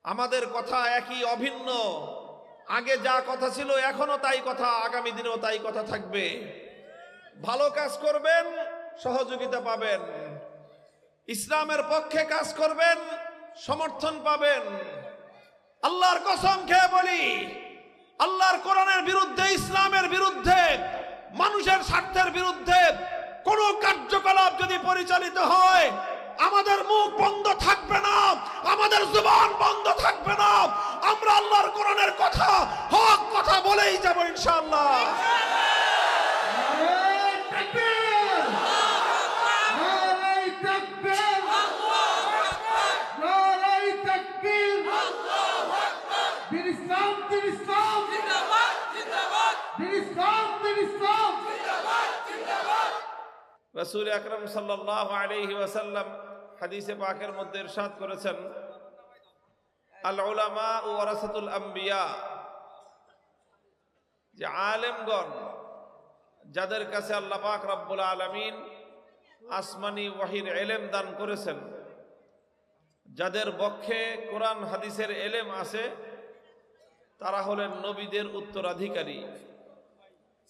আমাদের কথা একই, অভিন্ন। আগে যা কথা ছিল এখনো তাই কথা, আগামী দিনেও তাই কথা থাকবে। ভালো কাজ করবেন, সহযোগিতা পাবেন। ইসলামের পক্ষে কাজ করবেন, সমর্থন পাবেন। আল্লাহর কসম খেয়ে বলি, আল্লাহর কোরআনের বিরুদ্ধে, ইসলামের বিরুদ্ধে, মানুষের স্বার্থের বিরুদ্ধে কোন কার্যকলাপ যদি পরিচালিত হয়, আমাদের মুখ বন্ধ থাকবে না, আমাদের জবান বন্ধ থাকবে না। আমরা আল্লাহর কোরআনের কথা, হক কথা বলেই যাব ইনশাআল্লাহ। রাসূল আকরাম সাল্লাল্লাহু আলাইহি ওয়াসাল্লাম হাদিসে পাকের মধ্যে ইরশাদ করেছেন, আল উলামা ওয়ারাসাতুল আম্বিয়া, যে আলেমগণ, যাদের কাছে আল্লাহ পাক রব্বুল আলামিন আসমানি ওয়াহির ইলম দান করেছেন, যাদের পক্ষে কোরআন হাদিসের ইলম আছে, তারা হলেন নবীদের উত্তরাধিকারী,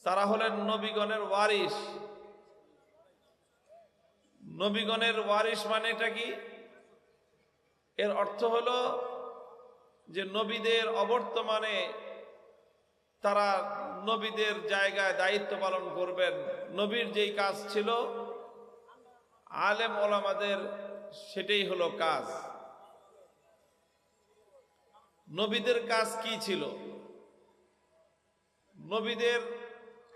তারা হলেন নবীগণের ওয়ারিস। নবীগণের ওয়ারিস মানেটা কি? এর অর্থ হলো যে নবীদের অবর্তমানে তারা নবীদের জায়গায় দায়িত্ব পালন করবেন। নবীর যেই কাজ ছিল, আলেম ওলামাদের সেটাই হলো কাজ। নবীদের কাজ কি ছিল? নবীদের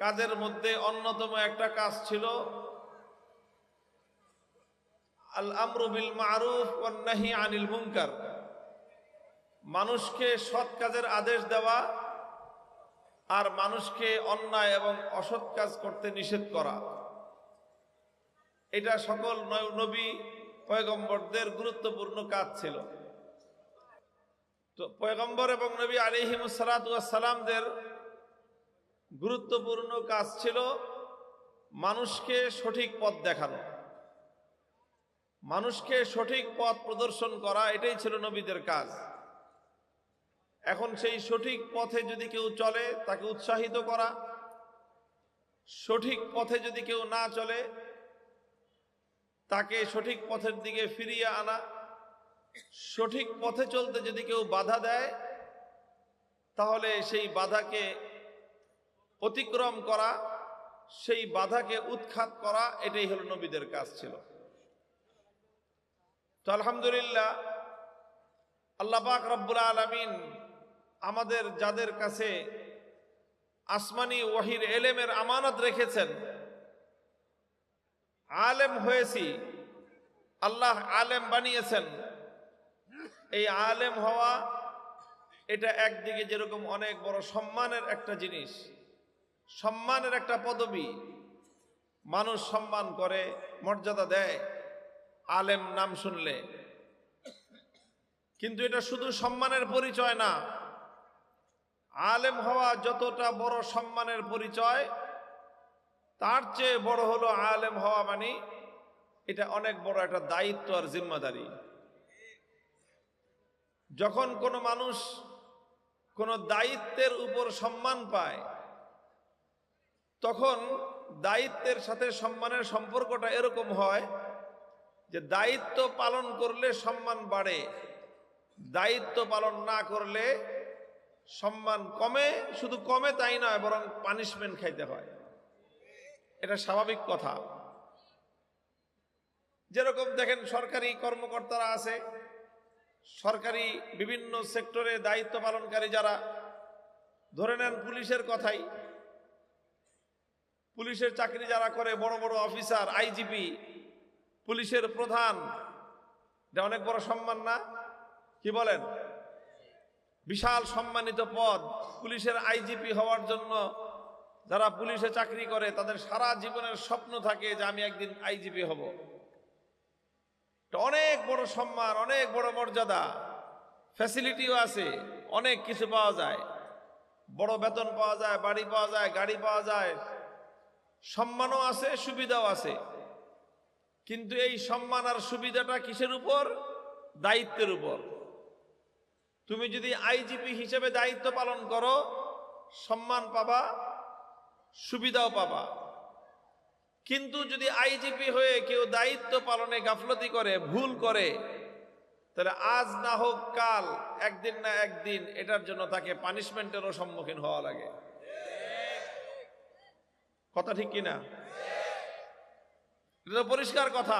কাজের মধ্যে অন্যতম একটা কাজ ছিল আল আমরু বিল মারুফ ওয়ান নাহি আনিল মুনকার, মানুষকে সৎ কাজের আদেশ দেওয়া আর মানুষকে অন্যায় এবং অসৎ কাজ করতে নিষেধ করা। এটা সকল নবী পয়গম্বরদের গুরুত্বপূর্ণ কাজ ছিল। তো পয়গম্বর এবং নবী আলাইহিমুস সালাতু ওয়াস সালামদের গুরুত্বপূর্ণ কাজ ছিল মানুষকে সঠিক পথ দেখানো, মানুষকে সঠিক পথ প্রদর্শন করা। এটাই ছিল নবীদের কাজ। এখন সেই সঠিক পথে যদি কেউ চলে, তাকে উৎসাহিত করা। সঠিক পথে যদি কেউ না চলে, তাকে সঠিক পথের দিকে ফিরিয়ে আনা। সঠিক পথে চলতে যদি কেউ বাধা দেয়, তাহলে সেই বাধাকে অতিক্রম করা, সেই বাধাকে উৎখাত করা, এটাই হলো নবীদের কাজ ছিল। তো আলহামদুলিল্লাহ, আল্লাহ পাক রব্বুল আলামিন আমাদের যাদের কাছে আসমানি ওয়াহির ইলমের আমানত রেখেছেন, আলেম হয়েছি, আল্লাহ আলেম বানিয়েছেন। এই আলেম হওয়া, এটা একদিকে যেরকম অনেক বড় সম্মানের একটা জিনিস, সম্মানের একটা পদবী, মানুষ সম্মান করে, মর্যাদা দেয় আলেম নাম শুনলে। কিন্তু এটা শুধু সম্মানের পরিচয় না। আলেম হওয়া যতটা বড় সম্মানের পরিচয়, তার চেয়ে বড় হলো আলেম হওয়া মানে এটা অনেক বড় একটা দায়িত্ব আর জিম্মাদারি। যখন কোনো মানুষ কোনো দায়িত্বের উপর সম্মান পায়, তখন দায়িত্বের সাথে সম্মানের সম্পর্কটা এরকম হয় যে দায়িত্ব পালন করলে সম্মান বাড়ে, দায়িত্ব পালন না করলে সম্মান কমে। শুধু কমে তাই নয়, বরং পানিশমেন্ট খাইতে হয়। এটা স্বাভাবিক কথা। যেরকম দেখেন, সরকারি কর্মকর্তারা আছে, সরকারি বিভিন্ন সেক্টরে দায়িত্ব পালনকারী যারা, ধরে নেন পুলিশের কথাই, পুলিশের চাকরি যারা করে, বড় বড় অফিসার, আইজিপি, পুলিশের প্রধান, এটা অনেক বড় সম্মান না? কি বলেন? বিশাল সম্মানিত পদ। পুলিশের আইজিপি হওয়ার জন্য যারা পুলিশে চাকরি করে, তাদের সারা জীবনের স্বপ্ন থাকে যে আমি একদিন আইজিপি হব। অনেক বড় সম্মান, অনেক বড় মর্যাদা, ফ্যাসিলিটিও আছে, অনেক কিছু পাওয়া যায়, বড় বেতন পাওয়া যায়, বাড়ি পাওয়া যায়, গাড়ি পাওয়া যায়, সম্মানও আছে, সুবিধাও আছে। কিন্তু এই সম্মান আর সুবিধাটা কিসের উপর? দায়িত্বের উপর। তুমি যদি আইজিপি হিসেবে দায়িত্ব পালন করো, সম্মান পাবা, সুবিধাও পাবা। কিন্তু যদি আইজিপি হয়ে কেউ দায়িত্ব পালনে গাফলতি করে, ভুল করে, তাহলে আজ না হোক কাল, একদিন না একদিন এটার জন্য তাকে পানিশমেন্টেরও সম্মুখীন হওয়া লাগে। কথা ঠিক কিনা? এটা পরিষ্কার কথা।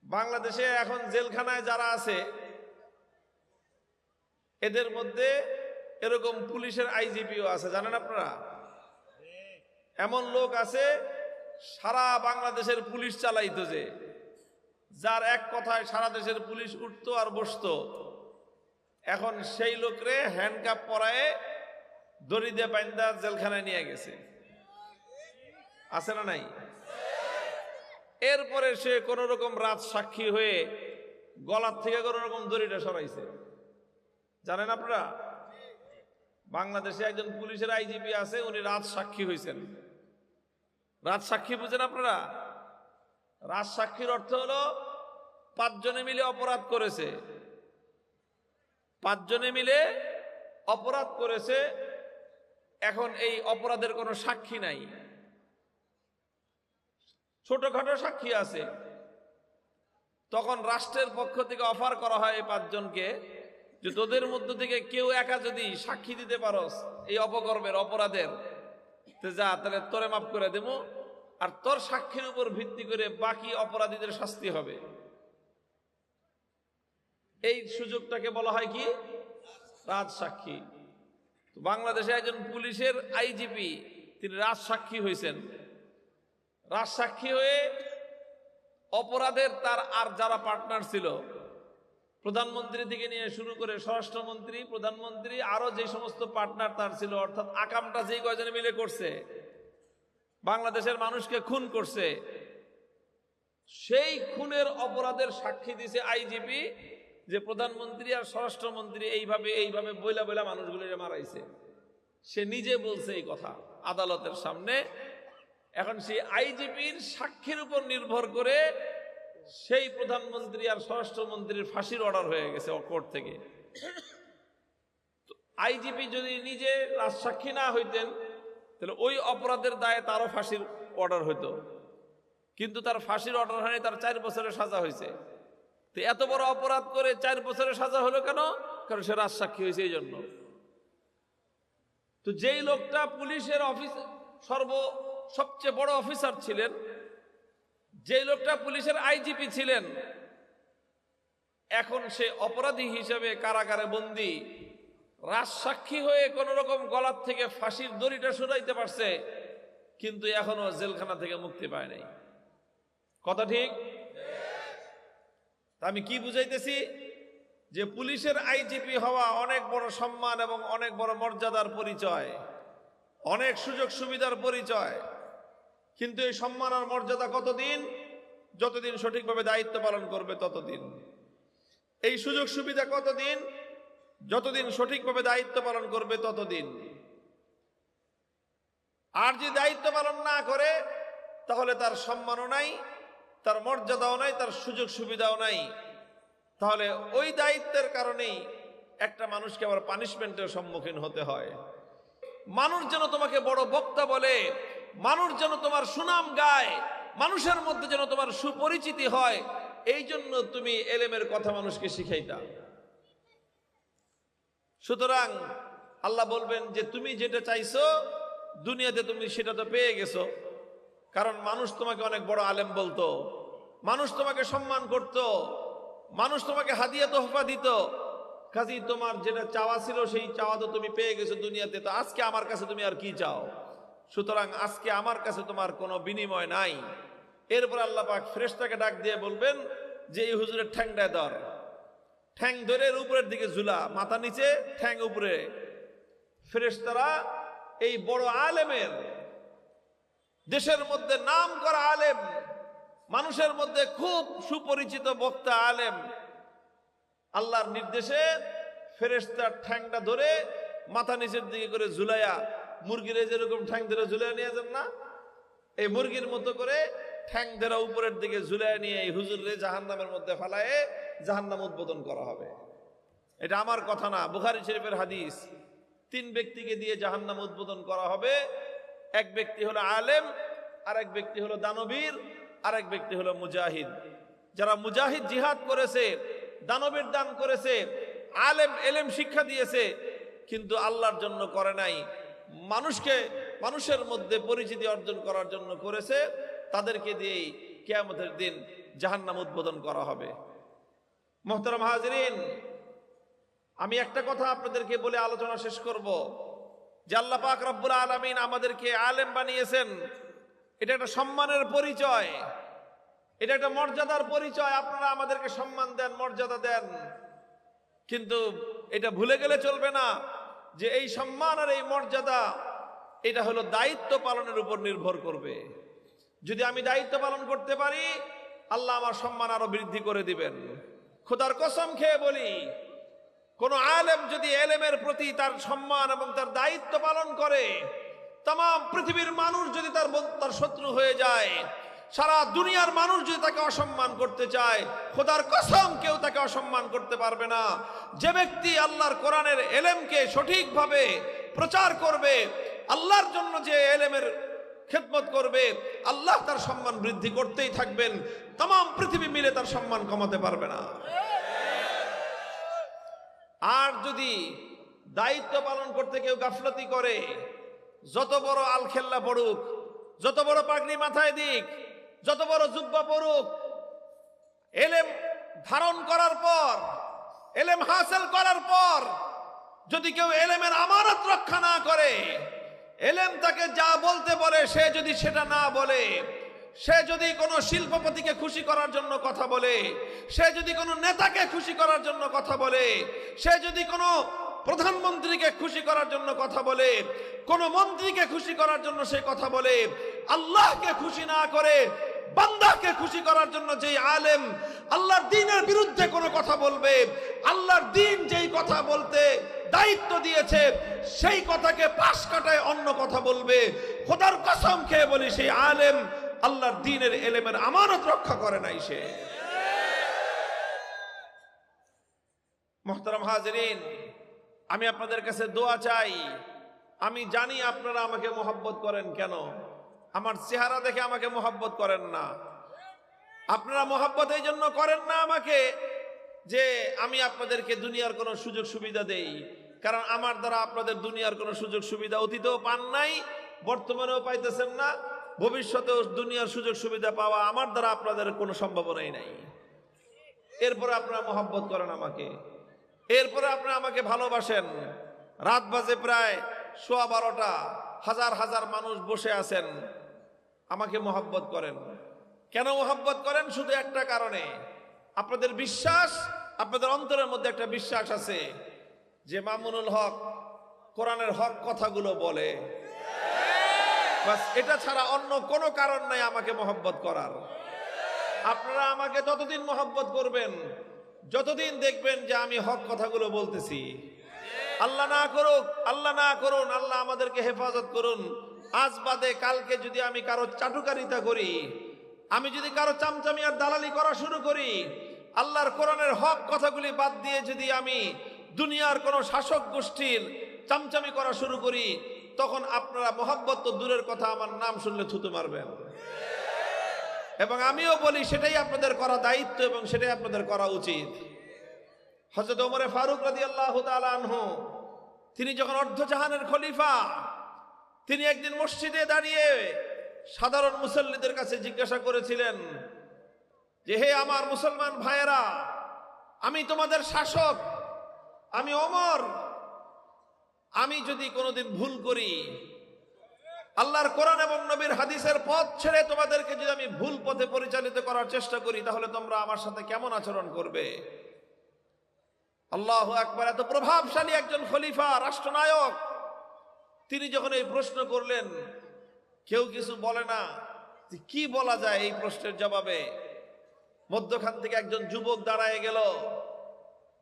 বাংলাদেশে এখন জেলখানায় যারা আছে, এদের মধ্যে এরকম পুলিশের আইজিপিও আছে, জানেন আপনারা? এমন লোক আছে সারা বাংলাদেশের পুলিশ চালাইতো, যে যার এক কথায় সারা দেশের পুলিশ উঠতো আর বসতো। এখন সেই লোকরে হ্যান্ডকাপ পরায়ে দড়ি দিয়ে বাইন্দা জেলখানায় নিয়ে গেছে, আছে না নাই? এরপরে সে কোন রকম রাজ সাক্ষী হয়ে গলার থেকে কোন রকম দড়িটা সরাইছে, জানেন আপনারা? বাংলাদেশে একজন পুলিশের আইজিপি আছে, উনি রাজ সাক্ষী হয়েছেন। রাজ সাক্ষী বুঝেন আপনারা? রাজ সাক্ষীর অর্থ হলো 5 জনে মিলে অপরাধ করেছে, 5 জনে মিলে অপরাধ করেছে। এখন এই অপরাধের কোনো সাক্ষী নাই, ছোটখাটো সাক্ষী আছে। তখন রাষ্ট্রের পক্ষ থেকে অফার করা হয় এই 5 জনকে, যে তোদের মধ্য থেকে কেউ একা যদি সাক্ষী দিতে পারস এই অপকর্মের, অপরাধের, তো যা, তাহলে তোরে মাফ করে দেবো, আর তোর সাক্ষীর উপর ভিত্তি করে বাকি অপরাধীদের শাস্তি হবে। এই সুযোগটাকে বলা হয় কি? রাজ সাক্ষী। তো বাংলাদেশে একজন পুলিশের আইজিপি, তিনি রাজ সাক্ষী হয়েছেন। রাজ সাক্ষী হয়ে অপরাধের তার আর যারা পার্টনার ছিল, প্রধানমন্ত্রী থেকে নিয়ে শুরু করে স্বরাষ্ট্রমন্ত্রী, প্রধানমন্ত্রী, আরো যে সমস্ত পার্টনার তার ছিল, অর্থাৎ আকামটা যেই কয়জনে মিলে করছে, বাংলাদেশের মানুষকে খুন করছে, সেই খুনের অপরাধের সাক্ষী দিছে আইজিপি, যে প্রধানমন্ত্রী আর স্বরাষ্ট্রমন্ত্রী এইভাবে এইভাবে বইলা বইলা মানুষগুলিকে মারাইছে। সে নিজে বলছে এই কথা আদালতের সামনে। এখন সেই আইজিপির সাক্ষীর উপর নির্ভর করে সেই প্রধানমন্ত্রী আর স্বরাষ্ট্রমন্ত্রীর ফাঁসির অর্ডার হয়ে গেছে কোর্ট থেকে। আইজিপি যদি নিজে রাজসাক্ষী না হইতেন, তাহলে ওই অপরাধের দায়ে তারও ফাঁসির অর্ডার হইতো, কিন্তু তার ফাঁসির অর্ডার হয়নি, তার 4 বছরের সাজা হয়েছে। তো এত বড় অপরাধ করে 4 বছরের সাজা হলো কেন? কারণ সে রাজসাক্ষী হয়েছে এই জন্য। তো যেই লোকটা পুলিশের সবচেয়ে বড় অফিসার ছিলেন, যে লোকটা পুলিশের আইজিপি ছিলেন, এখন সে অপরাধী হিসেবে কারাগারে বন্দী, রাজসাক্ষী হয়ে কোন রকম গলার থেকে ফাঁসির দড়িটা সরাইতে পারছে, কিন্তু এখনো জেলখানা থেকে মুক্তি পায় নাই। কথা ঠিক? আমি কি বুঝাইতেছি? যে পুলিশের আইজিপি হওয়া অনেক বড় সম্মান এবং অনেক বড় মর্যাদার পরিচয়, অনেক সুযোগ সুবিধার পরিচয়। কিন্তু এই সম্মান আর মর্যাদা কতদিন? যতদিন সঠিকভাবে দায়িত্ব পালন করবে ততদিন। এই সুযোগ সুবিধা কতদিন? যতদিন সঠিকভাবে দায়িত্ব পালন করবে ততদিন। আর যদি দায়িত্ব পালন না করে, তাহলে তার সম্মানও নাই, তার মর্যাদাও নাই, তার সুযোগ সুবিধাও নাই। তাহলে ওই দায়িত্বের কারণেই একটা মানুষকে আবার পানিশমেন্টের সম্মুখীন হতে হয়। মানুষ যেন তোমাকে বড় বক্তা বলে, মানুষ যেন তোমার সুনাম গায়, মানুষের মধ্যে যেন তোমার সুপরিচিতি হয়, এই জন্য তুমি এলেমের কথা মানুষকে শিখাইতা। সুতরাং আল্লাহ বলবেন যে তুমি যেটা চাইছো দুনিয়াতে তুমি সেটা তো পেয়ে গেছো, কারণ মানুষ তোমাকে অনেক বড় আলেম বলতো, মানুষ তোমাকে সম্মান করত, মানুষ তোমাকে হাদিয়া তোহফা দিত। কাজেই তোমার যেটা চাওয়া ছিল সেই চাওয়া তো তুমি পেয়ে গেছো দুনিয়াতে, তো আজকে আমার কাছে তুমি আর কি চাও? সুতরাং আজকে আমার কাছে তোমার কোনো বিনিময় নাই। এরপর আল্লাহ পাক ফেরেশতাকে ডাক দিয়ে বলবেন যে এই হুজুরের ঠ্যাংটায় ধর, ঠ্যাং ধরে উপরের দিকে ঝুলা, মাথা নিচে ঠ্যাং উপরে। ফেরেশতারা এই বড় আলেমের, দেশের মধ্যে নাম করা আলেম, মানুষের মধ্যে খুব সুপরিচিত বক্তা আলেম, আল্লাহর নির্দেশে ফেরেশতার ঠ্যাংটা ধরে মাথা নিচের দিকে করে ঝুলাইয়া, মুরগির যেরকম ঠ্যাং ধরে ঝুলাইয়া নিয়ে যান না, এই মুরগির মতো করে ঠ্যাং ধরে উপরের দিকে ঝুলাইয়া নিয়ে এই হুজুরে জাহান্নামের মধ্যে ফালায়ে জাহান্নাম উদ্বোধন করা হবে। এটা আমার কথা না, বুখারী শরীফের হাদিস। 3 ব্যক্তিকে দিয়ে জাহান্নাম উদ্বোধন করা হবে। এক ব্যক্তি হলো আলেম, আর এক ব্যক্তি হলো দানবীর, আর এক ব্যক্তি হলো মুজাহিদ। যারা মুজাহিদ জিহাদ করেছে, দানবীর দান করেছে, আলেম এলেম শিক্ষা দিয়েছে, কিন্তু আল্লাহর জন্য করে নাই, মানুষের মধ্যে পরিচিতি অর্জন করার জন্য করেছে, তাদেরকে দিয়েই কিয়ামতের দিন জাহান্নাম উদ্বোধন করা হবে। মুহতারাম হাজিরিন, আমি একটা কথা আপনাদেরকে বলে আলোচনা শেষ করব, যে আল্লাহ পাক রব্বুল আলামিন আমাদেরকে আলেম বানিয়েছেন। এটা একটা সম্মানের পরিচয়, এটা একটা মর্যাদার পরিচয়। আপনারা আমাদেরকে সম্মান দেন, মর্যাদা দেন, কিন্তু এটা ভুলে গেলে চলবে না যে এই সম্মান আর এই মর্যাদা এটা হলো দায়িত্ব পালনের উপর নির্ভর করবে। যদি আমি দায়িত্ব পালন করতে পারি, আল্লাহ আমার সম্মান আরো বৃদ্ধি করে দিবেন। খোদার কসম খেয়ে বলি, কোন আলেম যদি এলেমের প্রতি তার সম্মান এবং তার দায়িত্ব পালন করে, তাম পৃথিবীর মানুষ যদি তার শত্রু হয়ে যায়, সারা দুনিয়ার মানুষ যদি তাকে অসম্মান করতে চায়, খোদার কসম কেউ তাকে অসম্মান করতে পারবে না। যে ব্যক্তি আল্লাহর কোরআনের এলেমকে সঠিকভাবে প্রচার করবে, আল্লাহর জন্য যে এলেমের খেদমত করবে, আল্লাহ তার সম্মান বৃদ্ধি করতেই থাকবেন। তাম পৃথিবী মিলে তার সম্মান কমাতে পারবে না। আর যদি দায়িত্ব পালন করতে কেউ গাফলতি করে, যত বড় আলখেল্লা পড়ুক, যত বড় পাগড়ি মাথায় দিক, যত বড় জুব্বা পড়ুক, এলেম ধারণ করার পর, এলেম হাসিল করার পর যদি কেউ এলেমের আমানত রক্ষা না করে, এলেম তাকে যা বলতে বলে সে যদি সেটা না বলে, সে যদি কোনো শিল্পপতিকে খুশি করার জন্য কথা বলে, সে যদি কোনো নেতাকে খুশি করার জন্য কথা বলে, সে যদি কোনো প্রধানমন্ত্রীকে খুশি করার জন্য কথা বলে, কোন মন্ত্রীকে খুশি করার জন্য সে কথা বলে, আল্লাহকে খুশি না করে বান্দাকে খুশি করার জন্য যেই আলেম আল্লাহর দ্বীনের বিরুদ্ধে কোনো কথা বলবে, আল্লাহর দ্বীন যেই কথা বলতে দায়িত্ব দিয়েছে সেই কথাকে পাশ কাটায় অন্য কথা বলবে, খোদার কসম খেয়ে বলি সেই আলেম আল্লাহর দ্বীনের এলেমের আমানত রক্ষা করে নাই সে। মুহতারাম হাজিরিন, আমি আপনাদের কাছে দোয়া চাই। আমি জানি আপনারা আমাকে মোহাব্বত করেন, কেন আমার চেহারা দেখে আমাকে মোহাব্বত করেন না। আপনারা মোহাব্বত এই জন্য করেন না আমাকে যে আমি আপনাদেরকে দুনিয়ার কোনো সুযোগ সুবিধা দেই, কারণ আমার দ্বারা আপনাদের দুনিয়ার কোনো সুযোগ সুবিধা অতীতেও পান নাই, বর্তমানেও পাইতেছেন না, ভবিষ্যতেও দুনিয়ার সুযোগ সুবিধা পাওয়া আমার দ্বারা আপনাদের কোনো সম্ভাবনাই নাই। এরপরে আপনারা মোহাব্বত করেন আমাকে, এরপরে আপনারা আমাকে ভালোবাসেন। রাত বাজে প্রায় 12:15, হাজার হাজার মানুষ বসে আছেন, আমাকে মোহাব্বত করেন। কেন মোহাব্বত করেন? শুধু একটা কারণে, আপনাদের বিশ্বাস, আপনাদের অন্তরের মধ্যে একটা বিশ্বাস আছে যে মামুনুল হক কোরআনের হক কথাগুলো বলে, বাস এটা ছাড়া অন্য কোনো কারণ নাই আমাকে মোহাব্বত করার। আপনারা আমাকে ততদিন মোহাব্বত করবেন যতদিন দেখবেন যে আমি হক কথাগুলো বলতেছি। আল্লাহ না করুক, আল্লাহ না করুন, আল্লাহ আমাদেরকে হেফাজত করুন, আজ বাদে কালকে যদি আমি কারো চাটুকারিতা করি, আমি যদি কারো চামচামি আর দালালি করা শুরু করি, আল্লাহর কোরআনের হক কথাগুলি বাদ দিয়ে যদি আমি দুনিয়ার কোন শাসক গোষ্ঠীর চামচামি করা শুরু করি, তখন আপনারা মোহাব্বত তো দূরের কথা, আমার নাম শুনলে থুতু মারবেন। এবং আমিও বলি সেটাই আপনাদের করা দায়িত্ব এবং সেটাই আপনাদের করা উচিত। হযরত ওমর ফারুক রাদিয়াল্লাহু তাআলা আনহু, তিনি যখন অর্ধজাহানের খলিফা, তিনি একদিন মসজিদে দাঁড়িয়ে সাধারণ মুসল্লিদের কাছে জিজ্ঞাসা করেছিলেন যে, হে আমার মুসলমান ভাইয়েরা, আমি তোমাদের শাসক, আমি ওমর, আমি যদি কোনোদিন ভুল করি, আল্লাহর কোরআন এবং নবীর হাদিসের পথ ছেড়ে তোমাদেরকে যদি আমি ভুল পথে পরিচালিত করার চেষ্টা করি, তাহলে তোমরা আমার সাথে কেমন আচরণ করবে? আল্লাহু আকবার! এত প্রভাবশালী একজন খলিফা, রাষ্ট্রনায়ক, তিনি যখন এই প্রশ্ন করলেন, কেউ কিছু বলে না। কি বলা যায় এই প্রশ্নের জবাবে? মধ্যখান থেকে একজন যুবক দাঁড়ায় গেল,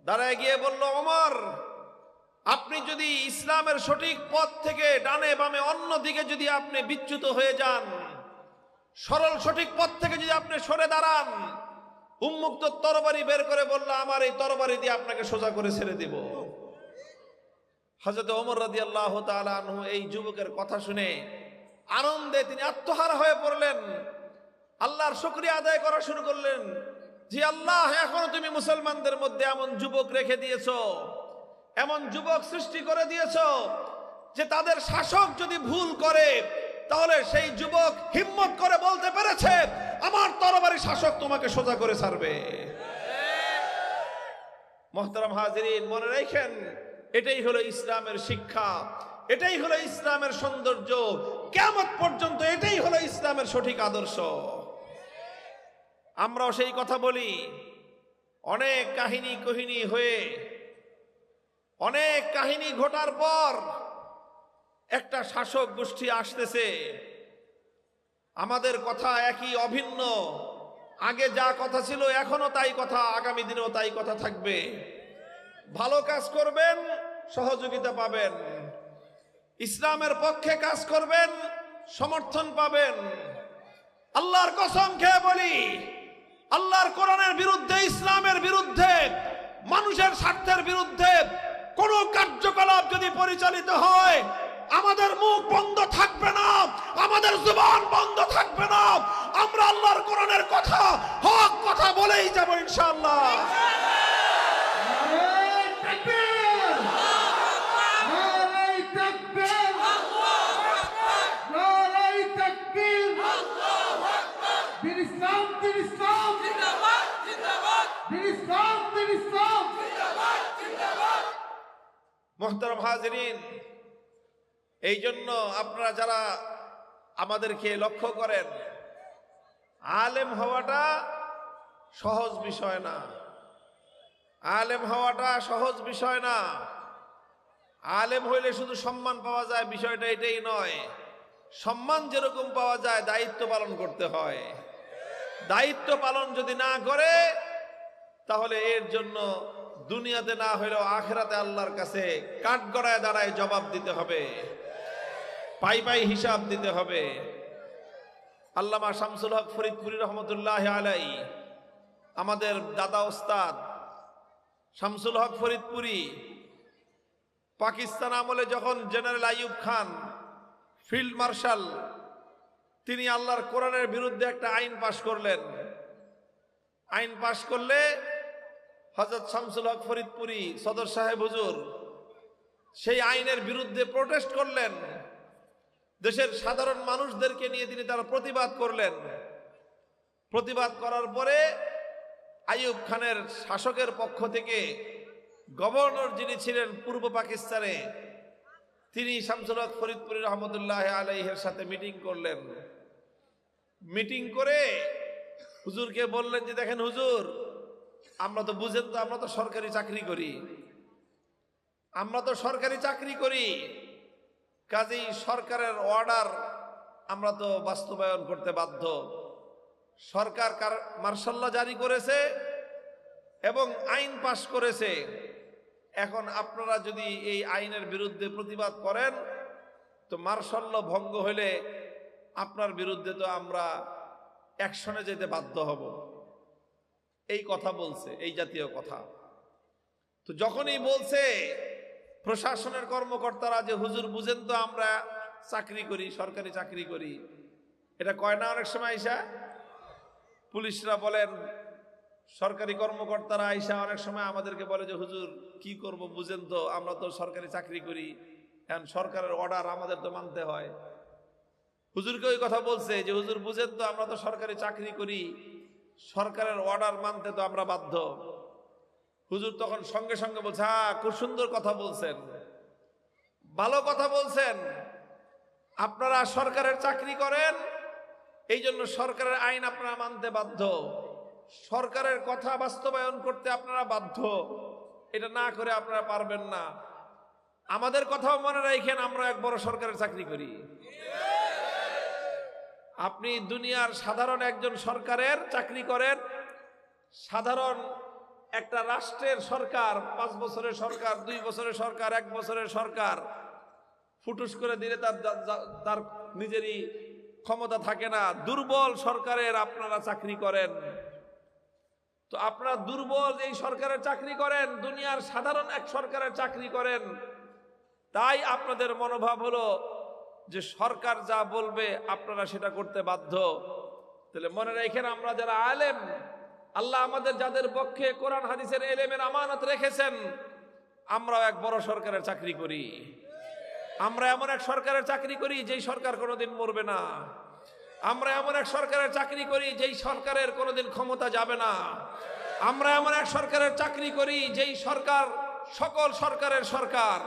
দাঁড়ায় গিয়ে বলল, ওমর, আপনি যদি ইসলামের সঠিক পথ থেকে ডানে বামে অন্য দিকে যদি আপনি বিচ্যুত হয়ে যান, সরল সঠিক পথ থেকে যদি আপনি সরে দাঁড়ান, উন্মুক্ত তরবারি বের করে বলল, আমার এই তরবারি দিয়ে আপনাকে সোজা করে ছেড়ে দিব। হযরত ওমর রাদিয়াল্লাহু তাআলা আনহু এই যুবকের কথা শুনে আনন্দে তিনি আত্মহারা হয়ে পড়লেন, আল্লাহর শুকরিয়া আদায় করা শুরু করলেন। যে আল্লাহ, এখনো তুমি মুসলমানদের মধ্যে এমন যুবক রেখে দিয়েছো, এমন যুবক সৃষ্টি করে দিয়েছো যে তাদের শাসক যদি ভুল করে তাহলে সেই যুবক হিম্মত করে বলতে পেরেছে, আমার তরবারি শাসক তোমাকে সোজা করে ছাড়বে। মুহতারাম হাজিরিন, মনে রাখেন, এটাই হলো ইসলামের শিক্ষা, এটাই হলো ইসলামের সৌন্দর্য, কিয়ামত পর্যন্ত এটাই হলো ইসলামের সঠিক আদর্শ। আমরাও সেই কথা বলি। অনেক কাহিনী হয়ে, অনেক কাহিনী ঘটার পর একটা শাসক গোষ্ঠী আসতেছে। আমাদের কথা একই, অভিন্ন। আগে যা কথা ছিল এখনো তাই কথা, আগামী দিনেও তাই কথা থাকবে। ভালো কাজ করবেন, সহযোগিতা পাবেন। ইসলামের পক্ষে কাজ করবেন, সমর্থন পাবেন। আল্লাহর কসম খেয়ে বলি, আল্লাহর কোরআনের বিরুদ্ধে, ইসলামের বিরুদ্ধে, মানুষের স্বার্থের বিরুদ্ধে কোন কার্যকলাপ যদি পরিচালিত হয়, আমাদের মুখ বন্ধ থাকবে না, আমাদের জবান বন্ধ থাকবে না। আমরা আল্লাহর কোরআনের কথা, হক কথা বলেই যাব ইনশাআল্লাহ। মুহতারাম হাজিরিন, এই জন্য আপনারা যারা আমাদেরকে লক্ষ্য করেন, আলেম হওয়াটা সহজ বিষয় না। আলেম হওয়াটা সহজ বিষয় না। আলেম হইলে শুধু সম্মান পাওয়া যায়, বিষয়টা এটাই নয়। সম্মান যেরকম পাওয়া যায়, দায়িত্ব পালন করতে হয়। দায়িত্ব পালন যদি না করে, তাহলে এর জন্য দুনিয়াতে না হইলেও আখিরাতে আল্লাহর কাছে কাঠগড়ায় দাঁড়ায় জবাব দিতে হবে, পাই পাই হিসাব দিতে হবে। আল্লামা শামসুল হক ফরিদপুরি রহমতুল্লাহ আলাই, আমাদের দাদা ওস্তাদ শামসুল হক ফরিদপুরি, পাকিস্তান আমলে যখন general Ayub Khan field marshal, তিনি আল্লাহর কোরআনের বিরুদ্ধে একটা আইন পাশ করলেন। আইন পাশ করলে হযরত শামসুল হক ফরিদপুরি সদর সাহেব হুজুর সেই আইনের বিরুদ্ধে প্রোটেস্ট করলেন। দেশের সাধারণ মানুষদেরকে নিয়ে তিনি তারা প্রতিবাদ করলেন। প্রতিবাদ করার পরে আইয়ুব খানের শাসকের পক্ষ থেকে গভর্নর যিনি ছিলেন পূর্ব পাকিস্তানে, তিনি শামসুল হক ফরিদপুরি রহমতুল্লাহ আলাইহির সাথে মিটিং করলেন। মিটিং করে হুজুরকে বললেন যে, দেখেন হুজুর, আমরা তো বুঝেন তো, আমরা তো সরকারি চাকরি করি, কাজেই সরকারের অর্ডার আমরা তো বাস্তবায়ন করতে বাধ্য। সরকার মার্শাল ল জারি করেছে এবং আইন পাশ করেছে। এখন আপনারা যদি এই আইনের বিরুদ্ধে প্রতিবাদ করেন, তো মার্শাল ল ভঙ্গ হলে আপনার বিরুদ্ধে তো আমরা অ্যাকশনে যেতে বাধ্য হব। এই কথা বলছে, এই জাতীয় কথা। তো যখনই বলছে প্রশাসনের কর্মকর্তারা যে, হুজুর বুঝেন তো, আমরা চাকরি করি, সরকারি চাকরি করি, এটা কয় না অনেক সময় আইসা পুলিশরা বলেন, সরকারি কর্মকর্তারা আইসা অনেক সময় আমাদেরকে বলে যে, হুজুর কি করব বুঝেন তো, আমরা তো সরকারি চাকরি করি, এখন সরকারের অর্ডার আমাদের তো মানতে হয়। হুজুরকে ওই কথা বলছে যে, হুজুর বুঝেন তো, আমরা তো সরকারি চাকরি করি, সরকারের অর্ডার মানতে তো আমরা বাধ্য। হুজুর তখন সঙ্গে সঙ্গে বলছে, হ্যাঁ, খুব সুন্দর কথা বলছেন, ভালো কথা বলছেন, আপনারা সরকারের চাকরি করেন, এই জন্য সরকারের আইন আপনারা মানতে বাধ্য, সরকারের কথা বাস্তবায়ন করতে আপনারা বাধ্য, এটা না করে আপনারা পারবেন না। আমাদের কথাও মনে রাখেন, আমরা এক বড় সরকারের চাকরি করি। আপনি দুনিয়ার সাধারণ একজন সরকারের চাকরি করেন, সাধারণ একটা রাষ্ট্রের সরকার, 5 বছরের সরকার, 2 বছরের সরকার, 1 বছরের সরকার, ফুটুস করে দিলে তার নিজেরই ক্ষমতা থাকে না। দুর্বল সরকারের আপনারা চাকরি করেন, তো আপনারা দুর্বল এই সরকারের চাকরি করেন, দুনিয়ার সাধারণ এক সরকারের চাকরি করেন, তাই আপনাদের মনোভাব হলো যে সরকার যা বলবে আপনারা সেটা করতে বাধ্য। তাহলে মনে রাখেন, আমরা যারা আলেম, আল্লাহ আমাদের যাদের পক্ষে কোরআন হাদিসের এলেমের আমানত রেখেছেন, আমরাও এক বড় সরকারের চাকরি করি। আমরা এমন এক সরকারের চাকরি করি যেই সরকার কোনোদিন মরবে না। আমরা এমন এক সরকারের চাকরি করি যেই সরকারের কোনোদিন ক্ষমতা যাবে না। আমরা এমন এক সরকারের চাকরি করি যেই সরকার সকল সরকারের সরকার।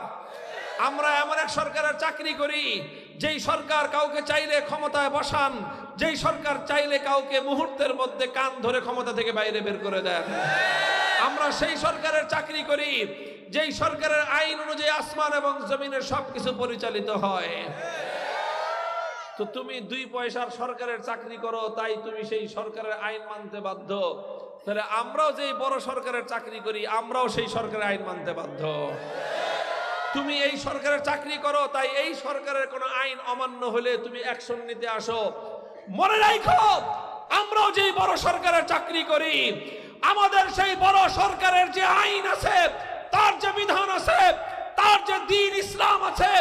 আমরা এমন এক সরকারের চাকরি করি যেই সরকার কাউকে চাইলে ক্ষমতায় বসান, যেই সরকার চাইলে কাউকে মুহূর্তের মধ্যে কান ধরে ক্ষমতা থেকে বাইরে বের করে দেন। আমরা সেই সরকারের চাকরি করি যেই সরকারের আইন অনুযায়ী আসমান এবং জমিনের সবকিছু পরিচালিত হয়। তো তুমি 2 পয়সার সরকারের চাকরি করো, তাই তুমি সেই সরকারের আইন মানতে বাধ্য। তাহলে আমরাও যেই বড় সরকারের চাকরি করি, আমরাও সেই সরকারের আইন মানতে বাধ্য। তুমি এই সরকারের চাকরি করো, তাই এই সরকারের কোনো আইন অমান্য হলে তুমি অ্যাকশন নিতে আসো। মনে রাখো, আমরাও যেই বড় সরকারের চাকরি করি, আমাদের সেই বড় সরকারের যে আইন আছে, তার যে বিধান আছে, তার যে দ্বীন ইসলাম আছে,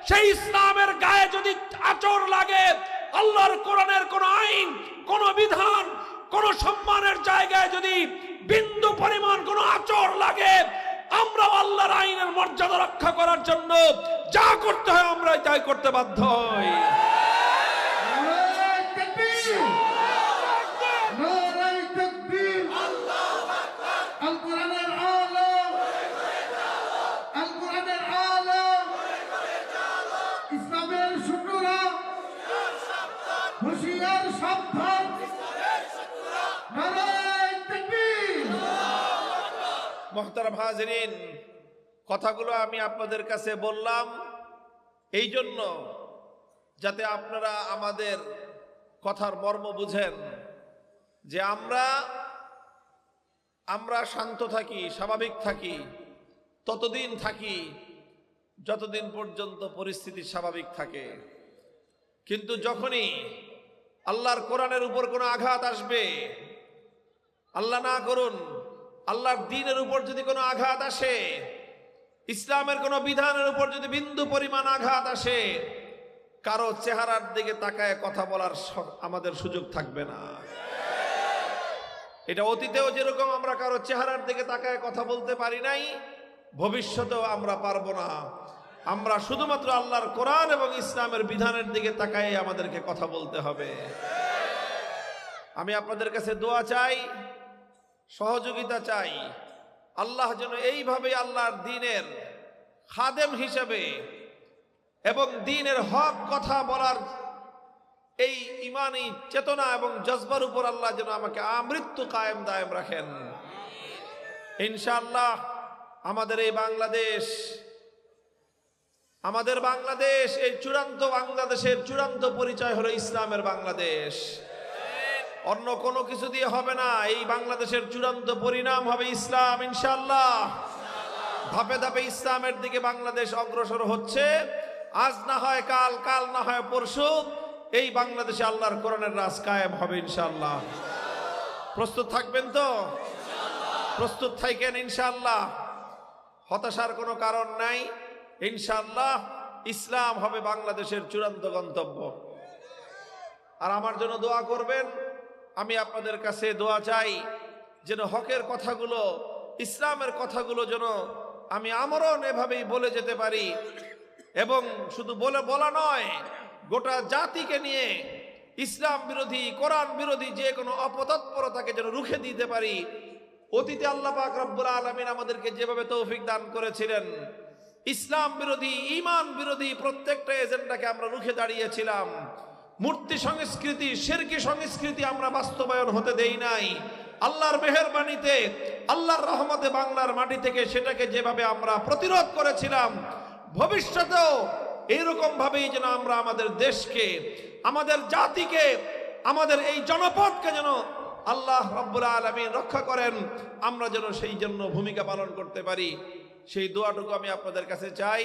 সেই ইসলামের গায়ে যদি আঁচড় লাগে, আল্লাহর কোরআনের কোন আইন, কোন বিধান, কোন সম্মানের জায়গায় যদি বিন্দু পরিমাণ কোন আঁচড় লাগে, আমরা আল্লাহর আইনের মর্যাদা রক্ষা করার জন্য যা করতে হয় আমরা তাই করতে বাধ্য হই। মোহতারাম হাজিরিন, কথাগুলো আমি আপনাদের কাছে বললাম এই জন্য যাতে আপনারা আমাদের কথার মর্ম বুঝেন, যে আমরা শান্ত থাকি, স্বাভাবিক থাকি, ততদিন থাকি যতদিন পর্যন্ত পরিস্থিতি স্বাভাবিক থাকে। কিন্তু যখনই আল্লাহর কোরআনের উপর কোনো আঘাত আসবে, আল্লাহ না করুন, আল্লাহর দ্বীনের উপর যদি কোনো আঘাত আসে, ইসলামের কোনো বিধানের উপর যদি বিন্দু পরিমাণ আঘাত আসে, কারো চেহারার দিকে তাকায় কথা বলার আমাদের সুযোগ থাকবে না। এটা অতীতেও যেরকম আমরা কারো চেহারার দিকে তাকায় কথা বলতে পারি নাই, ভবিষ্যতেও আমরা পারবো না। আমরা শুধুমাত্র আল্লাহর কোরআন এবং ইসলামের বিধানের দিকে তাকায় আমাদেরকে কথা বলতে হবে। আমি আপনাদের কাছে দোয়া চাই, সহযোগিতা চাই। আল্লাহ যেন এইভাবে আল্লাহর দ্বীনের খাদেম হিসেবে এবং দ্বীনের হক কথা বলার এই ইমানি চেতনা এবং জজবার উপর আল্লাহ যেন আমাকে আমৃত্যু কায়েম দায়েম রাখেন। ইনশাআল্লাহ আমাদের এই বাংলাদেশ এই চূড়ান্ত বাংলাদেশের চূড়ান্ত পরিচয় হলো ইসলামের বাংলাদেশ। অন্য কোনো কিছু দিয়ে হবে না। এই বাংলাদেশের চূড়ান্ত পরিণাম হবে ইসলাম ইনশাআল্লাহ। ধাপে ধাপে ইসলামের দিকে বাংলাদেশ অগ্রসর হচ্ছে। আজ না হয় কাল, কাল না হয় পরশু এই বাংলাদেশে আল্লাহর কোরআনের রাজ কায়েম হবে ইনশাআল্লাহ। প্রস্তুত থাকবেন তো? প্রস্তুত থাকেন ইনশাআল্লাহ। হতাশার কোনো কারণ নাই। ইনশাআল্লাহ ইসলাম হবে বাংলাদেশের চূড়ান্ত গন্তব্য। আর আমার জন্য দোয়া করবেন। আমি আপনাদের কাছে দোয়া চাই যেন হকের কথাগুলো, ইসলামের কথাগুলো যেন আমি আমরণ এভাবেই বলে যেতে পারি, এবং শুধু বলা নয়, গোটা জাতিকে নিয়ে ইসলাম বিরোধী, কোরআন বিরোধী যে কোনো অপতৎপরতাকে যেন রুখে দিতে পারি। অতীতে আল্লাহ পাক রব্বুল আলামিন আমাদেরকে যেভাবে তৌফিক দান করেছিলেন, ইসলাম বিরোধী, ঈমান বিরোধী প্রত্যেকটা এজেন্ডাকে আমরা রুখে দাঁড়িয়েছিলাম। মূর্তি সংস্কৃতি, শিরকি সংস্কৃতি আমরা বাস্তবায়ন হতে দেই নাই। আল্লাহর মেহেরবানিতে, আল্লাহর রহমতে বাংলার মাটি থেকে সেটাকে যেভাবে আমরা প্রতিরোধ করেছিলাম, ভবিষ্যতেও এইরকম ভাবেই যেন আমরা আমাদের দেশকে, আমাদের জাতিকে, আমাদের এই জনপদকে যেন আল্লাহ রাব্বুল আলামিন রক্ষা করেন, আমরা যেন সেই জন্য ভূমিকা পালন করতে পারি। সেই দোয়াটুকু আমি আপনাদের কাছে চাই।